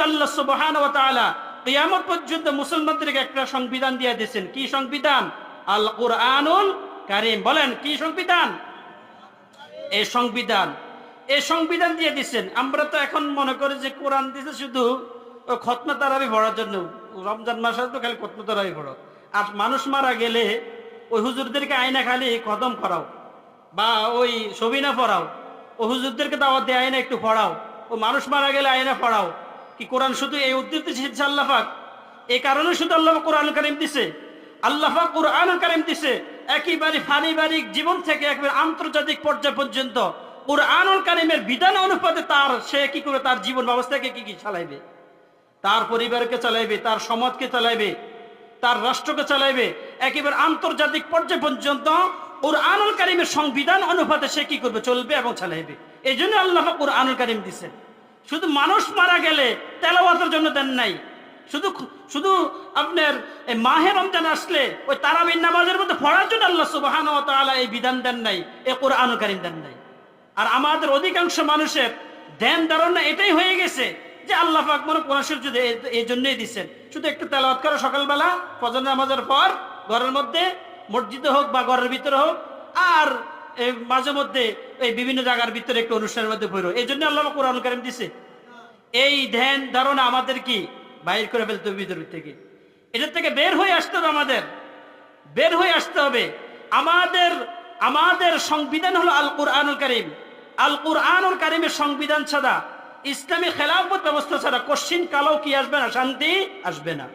আল্লাহ সুবহানাহু ওয়া তাআলা কিয়ামত পর্যন্ত মুসলমানদেরকে একটা সংবিধান দিয়ে দিয়েছেন। কি সংবিধান? আল কুরআনুল কারীম। বলেন কি সংবিধান? এই সংবিধান, এই সংবিধান দিয়ে দিচ্ছেন। আমরা তো এখন মনে করি যে কোরআন দিছে শুধু খতমে তারাবি পড়ার জন্য, রমজান মাসে তো খালি খতমে তারাবি পড়ো। আর মানুষ মারা গেলে ওই হুজুরদেরকে আয়না খালি খতম করাও বা ওই সবিনা পড়াও, ও হুজুরদেরকে দাওয়াত দিয়ে আয়না একটু পড়াও, ও মানুষ মারা গেলে আয়না পড়াও। কি কোরআন শুধু এই উদ্দেশ্যে দিচ্ছে আল্লাহ পাক? এই কারণে শুধু আল্লাহ কোরআনুল কারীম দিছে। আল্লাহ পাক কোরআনুল কারীম দিছে একেবারে পারিবারিক জীবন থেকে একেবারে আন্তর্জাতিক পর্যায় পর্যন্ত কোরআনুল কারীমের বিধান অনুপাতে তার সে কি করে তার জীবন ব্যবস্থাকে কি কি চালাইবে, তার পরিবারকে চালাইবে, তার সমাজকে চালাইবে, তার রাষ্ট্রকে চালাইবে, একেবারে আন্তর্জাতিক পর্যায় পর্যন্ত কোরআনুল কারীমের সংবিধান অনুপাতে সে কি করবে, চলবে এবং চালাইবে। এই জন্য আল্লাহ কোরআনুল কারীম দিচ্ছেন। শুধু মানুষ মারা গেলে তেলাওয়াতের জন্য দেন নাই, শুধু শুধু আপনার মাহে রমজান আসলে ওই তারাবির নামাজের মধ্যে পড়ার জন্য আল্লাহ সুবহানাহু ওয়া তাআলা এই বিধান দেন নাই, এই কোরআনুল কারীম দেন নাই। আর আমাদের অধিকাংশ মানুষের ধ্যান ধারণা এটাই হয়ে গেছে যে আল্লাহ পাক মনে কোরআন শরীফ যদি এই জন্যই দিচ্ছেন, শুধু একটু তেলাওয়াত করো সকালবেলা ফজর নামাজের পর, ঘরের মধ্যে মসজিদে হোক বা ঘরের ভিতরে হোক, আর মাঝে মধ্যে এই বিভিন্ন জায়গার ভিতরে একটু অনুষ্ঠানের মধ্যে পড়ো। এই জন্য আল্লাহ কোরআনুল কারীম দিছে। এই ধ্যান ধারণা আমাদের কি বাইর করে ফেলতে হবে ভিতর থেকে। এটার থেকে বের হয়ে আসতে হবে, আমাদের বের হয়ে আসতে হবে। আমাদের সংবিধান হলো আল কুরআনুল কারীম। আল কুরআনুল কারীমের সংবিধান ছাড়া, ইসলামী খেলাফত ব্যবস্থা ছাড়া কোশ্চিন কালেও কি আসবে না, শান্তি আসবে না।